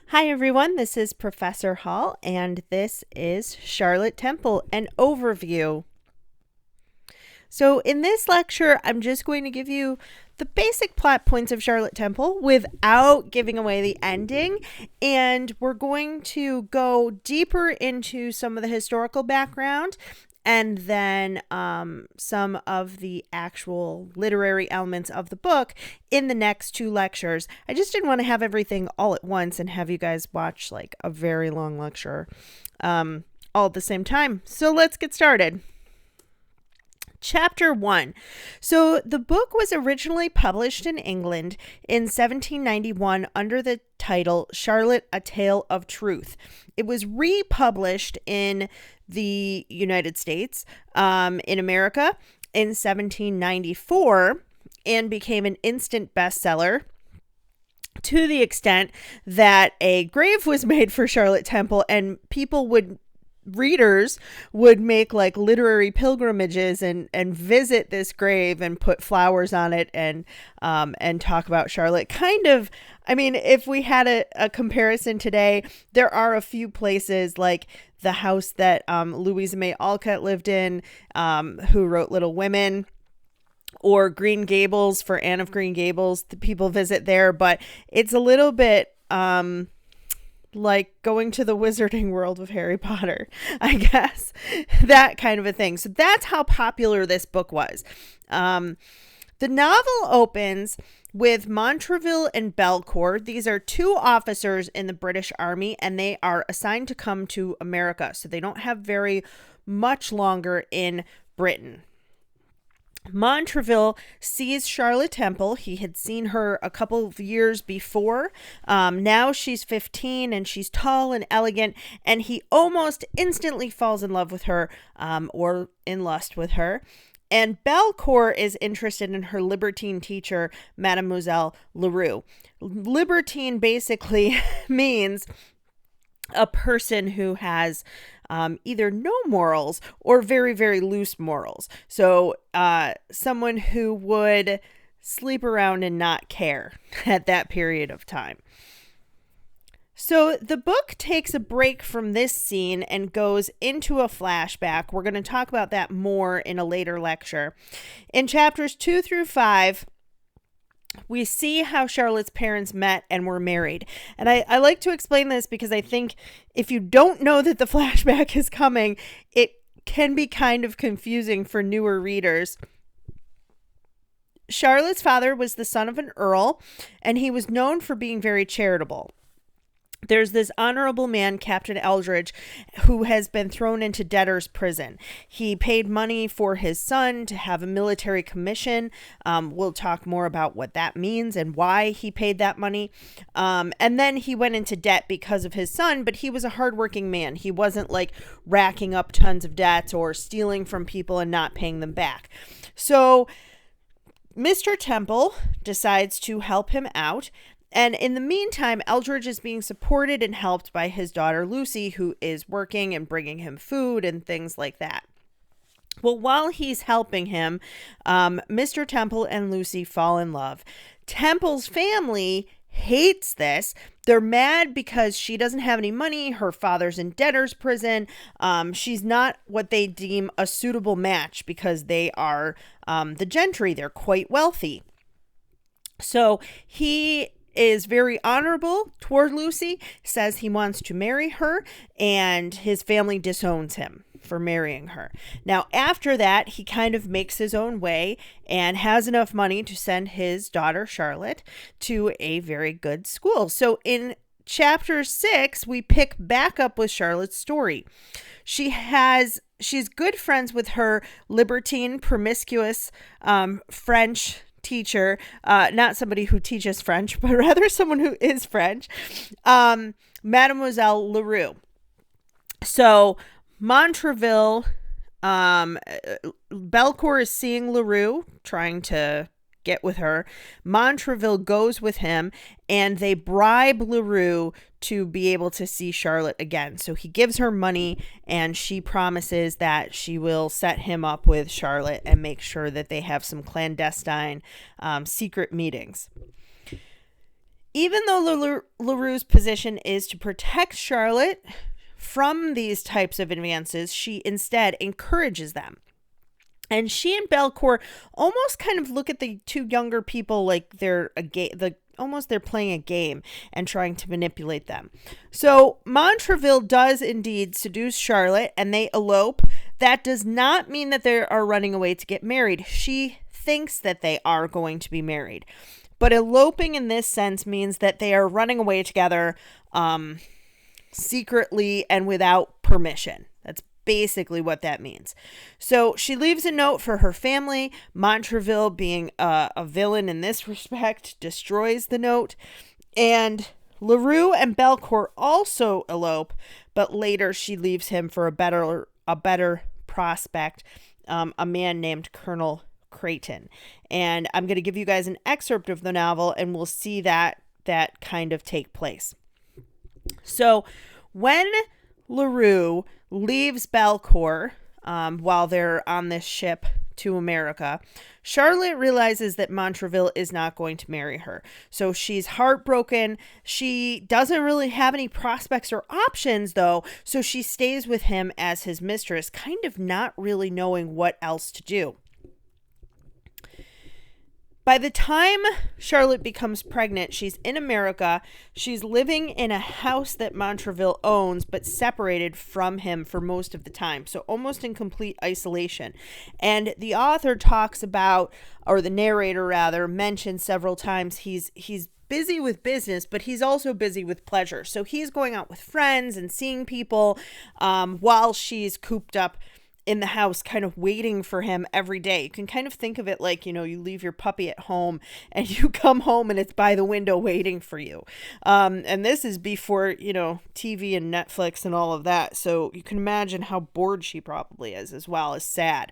Hi, everyone. This is Professor Hall, and this is Charlotte Temple, an overview. So, in this lecture, I'm just going to give you the basic plot points of Charlotte Temple without giving away the ending. And we're going to go deeper into some of the historical background and then some of the actual literary elements of the book in the next two lectures. I just didn't want to have everything all at once and have you guys watch like a very long lecture all at the same time. So let's get started. Chapter 1. So the book was originally published in England in 1791 under the title Charlotte, A Tale of Truth. It was republished in the United States, in America, in 1794 and became an instant bestseller, to the extent that a grave was made for Charlotte Temple, and readers would make like literary pilgrimages and visit this grave and put flowers on it and talk about Charlotte. Kind of, I mean, if we had a comparison today, there are a few places like the house that Louisa May Alcott lived in, who wrote Little Women, or Green Gables for Anne of Green Gables. The people visit there, but it's a little bit like going to the wizarding world of Harry Potter, I guess, that kind of a thing. So that's how popular this book was. The novel opens with Montraville and Belcourt. These are two officers in the British Army, and they are assigned to come to America. So they don't have very much longer in Britain. Montraville sees Charlotte Temple. He had seen her a couple of years before. Now she's 15 and she's tall and elegant, and he almost instantly falls in love with her, or in lust with her. And Belcourt is interested in her libertine teacher, Mademoiselle Leroux. Libertine basically means a person who has either no morals or very, very loose morals. So someone who would sleep around and not care at that period of time. So the book takes a break from this scene and goes into a flashback. We're going to talk about that more in a later lecture. In chapters 2 through 5, we see how Charlotte's parents met and were married. And I like to explain this because I think if you don't know that the flashback is coming, it can be kind of confusing for newer readers. Charlotte's father was the son of an earl, and he was known for being very charitable. There's this honorable man, Captain Eldridge, who has been thrown into debtor's prison. He paid money for his son to have a military commission. We'll talk more about what that means and why he paid that money. And then he went into debt because of his son, but he was a hardworking man. He wasn't like racking up tons of debts or stealing from people and not paying them back. So Mr. Temple decides to help him out. And in the meantime, Eldridge is being supported and helped by his daughter, Lucy, who is working and bringing him food and things like that. Well, while he's helping him, Mr. Temple and Lucy fall in love. Temple's family hates this. They're mad because she doesn't have any money. Her father's in debtor's prison. She's not what they deem a suitable match because they are the gentry. They're quite wealthy. So he is very honorable toward Lucy, says he wants to marry her, and his family disowns him for marrying her. Now, after that, he kind of makes his own way and has enough money to send his daughter, Charlotte, to a very good school. So in chapter 6, we pick back up with Charlotte's story. She's good friends with her libertine, promiscuous French teacher, not somebody who teaches French, but rather someone who is French, Mademoiselle Leroux. So Montraville, Belcourt is seeing Leroux, trying to get with her. Montraville goes with him, and they bribe Leroux to be able to see Charlotte again. So he gives her money, and she promises that she will set him up with Charlotte and make sure that they have some clandestine secret meetings. Even though LaRue's position is to protect Charlotte from these types of advances, she instead encourages them. And she and Belcourt almost kind of look at the two younger people like they're they're playing a game and trying to manipulate them. So Montraville does indeed seduce Charlotte and they elope. That does not mean that they are running away to get married. She thinks that they are going to be married. But eloping in this sense means that they are running away together secretly and without permission. That's basically what that means. So she leaves a note for her family. Montraville, being a villain in this respect, destroys the note. And LaRue and Belcourt also elope, but later she leaves him for a better prospect, a man named Colonel Creighton. And I'm going to give you guys an excerpt of the novel and we'll see that kind of take place. So when LaRue leaves Belcourt while they're on this ship to America, Charlotte realizes that Montraville is not going to marry her. So she's heartbroken. She doesn't really have any prospects or options, though, so she stays with him as his mistress, kind of not really knowing what else to do. By the time Charlotte becomes pregnant, she's in America. She's living in a house that Montraville owns, but separated from him for most of the time. So almost in complete isolation. And the author talks about, or the narrator rather, mentions several times he's busy with business, but he's also busy with pleasure. So he's going out with friends and seeing people while she's cooped up in the house, kind of waiting for him every day. You can kind of think of it like, you leave your puppy at home and you come home and it's by the window waiting for you. And this is before, TV and Netflix and all of that. So you can imagine how bored she probably is, as well as sad.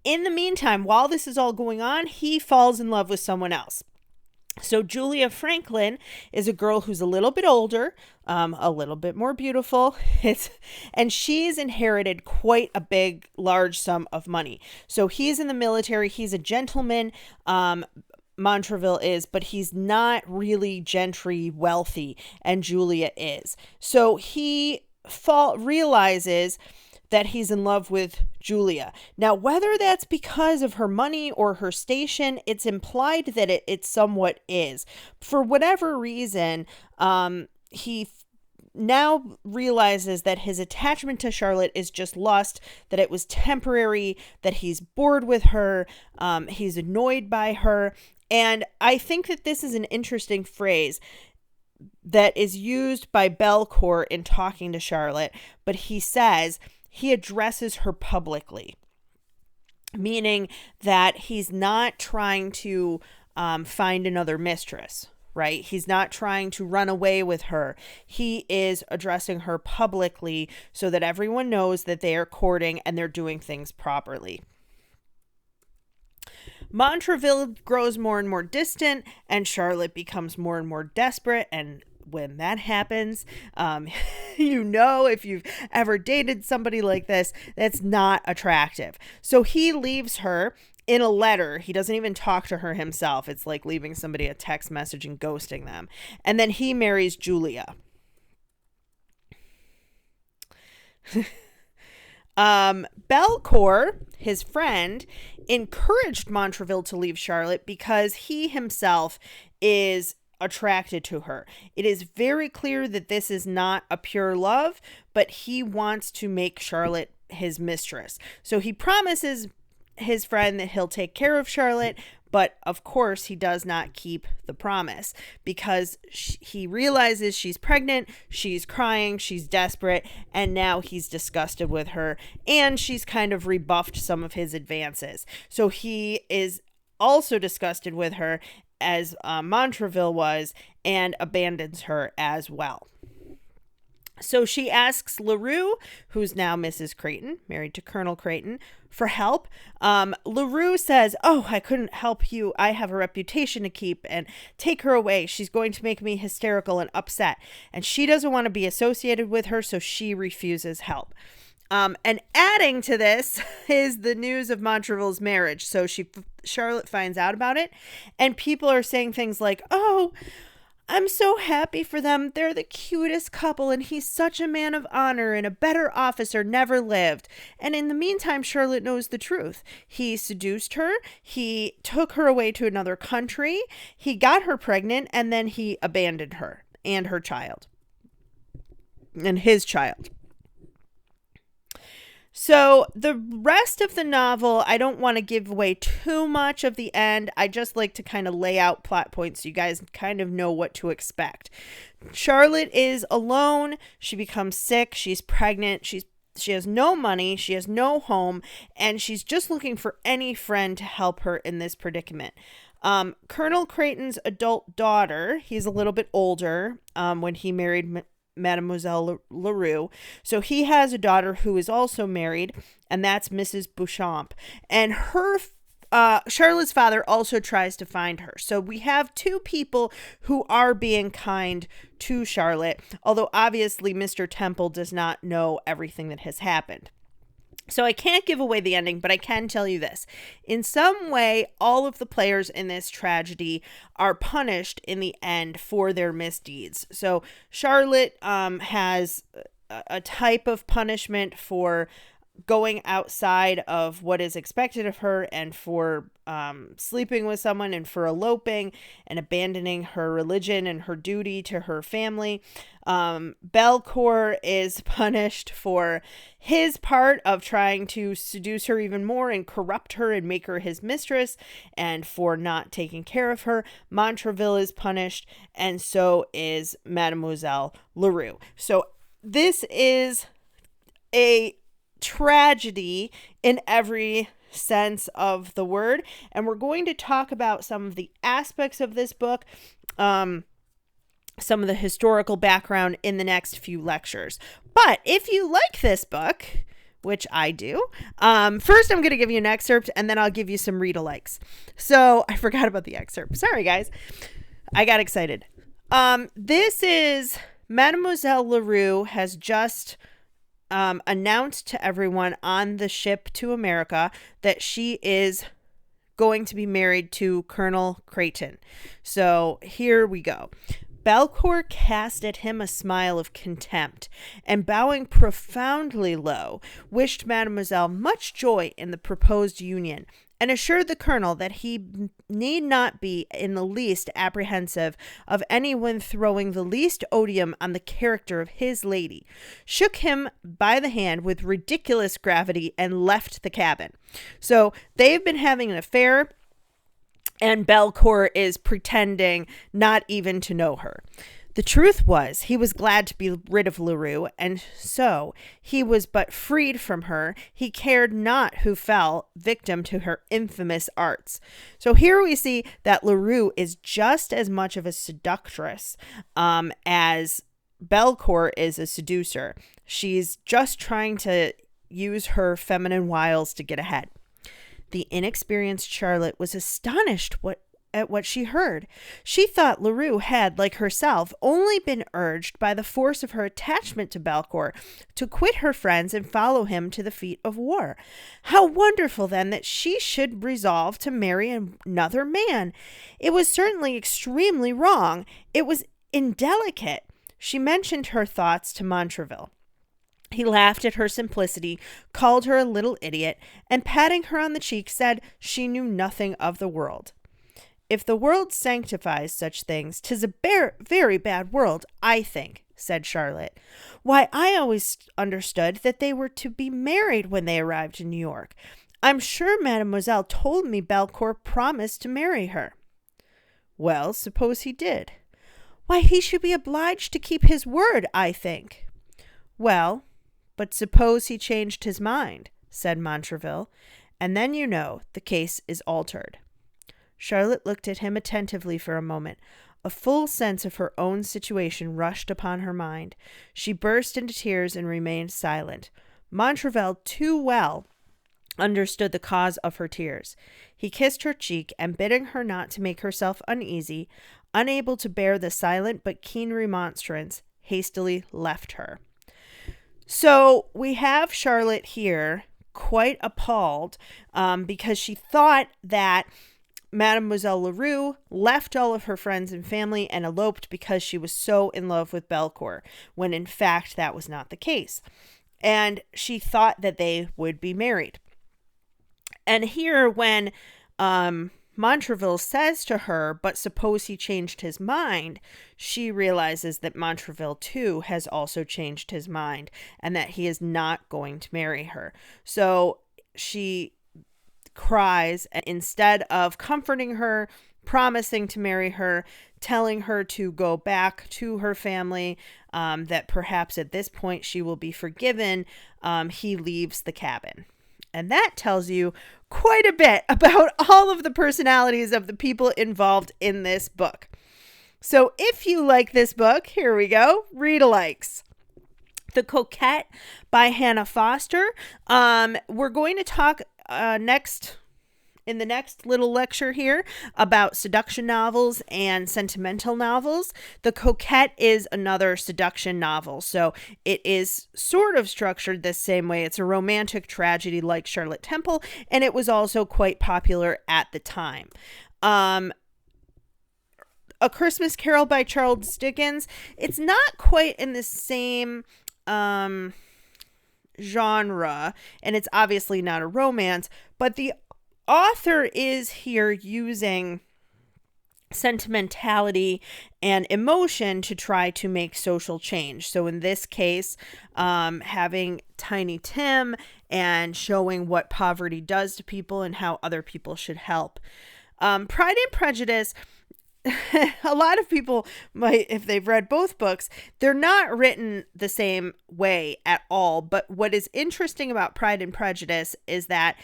In the meantime, while this is all going on, he falls in love with someone else. So Julia Franklin is a girl who's a little bit older, a little bit more beautiful, and she's inherited quite a large sum of money. So he's in the military. He's a gentleman, Montraville is, but he's not really gentry wealthy, and Julia is. So he realizes that he's in love with Julia. Now, whether that's because of her money or her station, it's implied that it somewhat is. For whatever reason, he now realizes that his attachment to Charlotte is just lust, that it was temporary, that he's bored with her, he's annoyed by her. And I think that this is an interesting phrase that is used by Belcourt in talking to Charlotte, but he says he addresses her publicly, meaning that he's not trying to find another mistress, right? He's not trying to run away with her. He is addressing her publicly so that everyone knows that they are courting and they're doing things properly. Montraville grows more and more distant, and Charlotte becomes more and more desperate. And when that happens, if you've ever dated somebody like this, that's not attractive. So he leaves her in a letter. He doesn't even talk to her himself. It's like leaving somebody a text message and ghosting them. And then he marries Julia. Belcourt, his friend, encouraged Montraville to leave Charlotte because he himself is attracted to her. It is very clear that this is not a pure love, but he wants to make Charlotte his mistress. So he promises his friend that he'll take care of Charlotte, but of course he does not keep the promise because he realizes she's pregnant, she's crying, she's desperate, and now he's disgusted with her, and she's kind of rebuffed some of his advances. So he is also disgusted with her, as Montraville was, and abandons her as well. So she asks LaRue, who's now Mrs. Creighton, married to Colonel Creighton, for help. LaRue says, "Oh, I couldn't help you. I have a reputation to keep, and take her away. She's going to make me hysterical and upset." And she doesn't want to be associated with her, so she refuses help. And adding to this is the news of Montraville's marriage. So Charlotte finds out about it, and people are saying things like, "Oh, I'm so happy for them. They're the cutest couple, and he's such a man of honor, and a better officer never lived." And in the meantime, Charlotte knows the truth. He seduced her. He took her away to another country. He got her pregnant, and then he abandoned her and her child and his child. So the rest of the novel, I don't want to give away too much of the end. I just like to kind of lay out plot points so you guys kind of know what to expect. Charlotte is alone. She becomes sick. She's pregnant. She has no money. She has no home. And she's just looking for any friend to help her in this predicament. Colonel Creighton's adult daughter, he's a little bit older when he married Mademoiselle Leroux. So he has a daughter who is also married, and that's Mrs. Beauchamp. And her Charlotte's father also tries to find her. So we have two people who are being kind to Charlotte, although obviously Mr. Temple does not know everything that has happened. So I can't give away the ending, but I can tell you this. In some way, all of the players in this tragedy are punished in the end for their misdeeds. So Charlotte has a type of punishment for going outside of what is expected of her, and for sleeping with someone, and for eloping and abandoning her religion and her duty to her family. Belcourt is punished for his part of trying to seduce her even more and corrupt her and make her his mistress, and for not taking care of her. Montraville is punished, and so is Mademoiselle Leroux. So this is a tragedy in every sense of the word, and we're going to talk about some of the aspects of this book, some of the historical background in the next few lectures. But if you like this book, which I do, first I'm going to give you an excerpt, and then I'll give you some read-alikes. So I forgot about the excerpt. Sorry, guys. I got excited. This is Mademoiselle Leroux has just announced to everyone on the ship to America that she is going to be married to Colonel Creighton. So here we go. Belcourt cast at him a smile of contempt, and bowing profoundly low, wished Mademoiselle much joy in the proposed union, and assured the colonel that he need not be in the least apprehensive of anyone throwing the least odium on the character of his lady, shook him by the hand with ridiculous gravity, and left the cabin. So they've been having an affair, and Belcourt is pretending not even to know her. The truth was, he was glad to be rid of Leroux, and so he was but freed from her. He cared not who fell victim to her infamous arts. So here we see that Leroux is just as much of a seductress as Belcourt is a seducer. She's just trying to use her feminine wiles to get ahead. The inexperienced Charlotte was astonished at what she heard. She thought Leroux had, like herself, only been urged by the force of her attachment to Belcourt to quit her friends and follow him to the feat of war. How wonderful, then, that she should resolve to marry another man. It was certainly extremely wrong. It was indelicate. She mentioned her thoughts to Montraville. He laughed at her simplicity, called her a little idiot, and patting her on the cheek said she knew nothing of the world. If the world sanctifies such things, 'tis a very bad world, I think, said Charlotte. Why, I always understood that they were to be married when they arrived in New York. I'm sure Mademoiselle told me Belcourt promised to marry her. Well, suppose he did. Why, he should be obliged to keep his word, I think. Well, but suppose he changed his mind, said Montraville, and then, you know, the case is altered. Charlotte looked at him attentively for a moment. A full sense of her own situation rushed upon her mind. She burst into tears and remained silent. Montraville too well understood the cause of her tears. He kissed her cheek, and bidding her not to make herself uneasy, unable to bear the silent but keen remonstrance, hastily left her. So we have Charlotte here quite appalled because she thought that Mademoiselle Leroux left all of her friends and family and eloped because she was so in love with Belcourt, when in fact that was not the case. And she thought that they would be married. And here when Montraville says to her, but suppose he changed his mind, she realizes that Montraville too has also changed his mind and that he is not going to marry her. So she cries, and instead of comforting her, promising to marry her, telling her to go back to her family, that perhaps at this point she will be forgiven, he leaves the cabin. And that tells you quite a bit about all of the personalities of the people involved in this book. So if you like this book, here we go, read-alikes. The Coquette by Hannah Foster. We're going to talk in the next little lecture here about seduction novels and sentimental novels. The Coquette is another seduction novel, so it is sort of structured the same way. It's a romantic tragedy like Charlotte Temple, and it was also quite popular at the time. A Christmas Carol by Charles Dickens. It's not quite in the same genre, and it's obviously not a romance, but the author is here using sentimentality and emotion to try to make social change. So in this case, having Tiny Tim and showing what poverty does to people and how other people should help. Pride and Prejudice, a lot of people might, if they've read both books, they're not written the same way at all. But what is interesting about Pride and Prejudice is that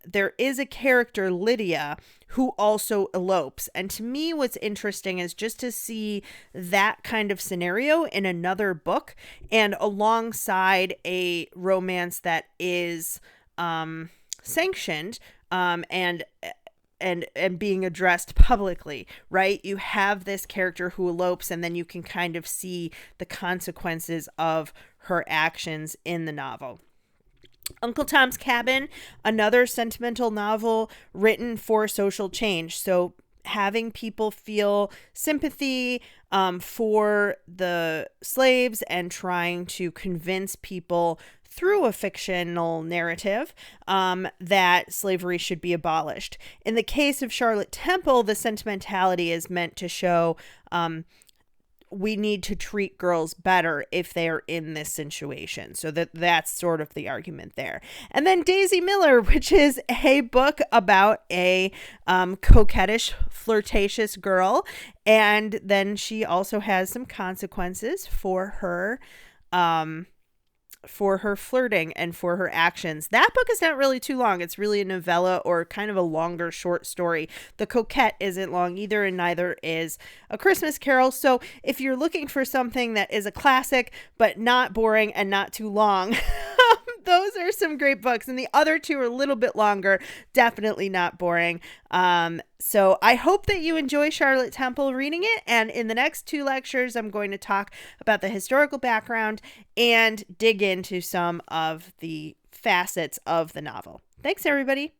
there is a character, Lydia, who also elopes. And to me, what's interesting is just to see that kind of scenario in another book and alongside a romance that is sanctioned and being addressed publicly, right? You have this character who elopes, and then you can kind of see the consequences of her actions in the novel. Uncle Tom's Cabin, another sentimental novel written for social change. So having people feel sympathy for the slaves and trying to convince people through a fictional narrative that slavery should be abolished. In the case of Charlotte Temple, the sentimentality is meant to show we need to treat girls better if they're in this situation. So that's sort of the argument there. And then Daisy Miller, which is a book about a coquettish, flirtatious girl. And then she also has some consequences for her flirting and for her actions. That book is not really too long. It's really a novella or kind of a longer short story. The Coquette isn't long either, and neither is A Christmas Carol. So if you're looking for something that is a classic but not boring and not too long, those are some great books. And the other two are a little bit longer, definitely not boring. So I hope that you enjoy Charlotte Temple reading it. And in the next two lectures, I'm going to talk about the historical background and dig into some of the facets of the novel. Thanks, everybody.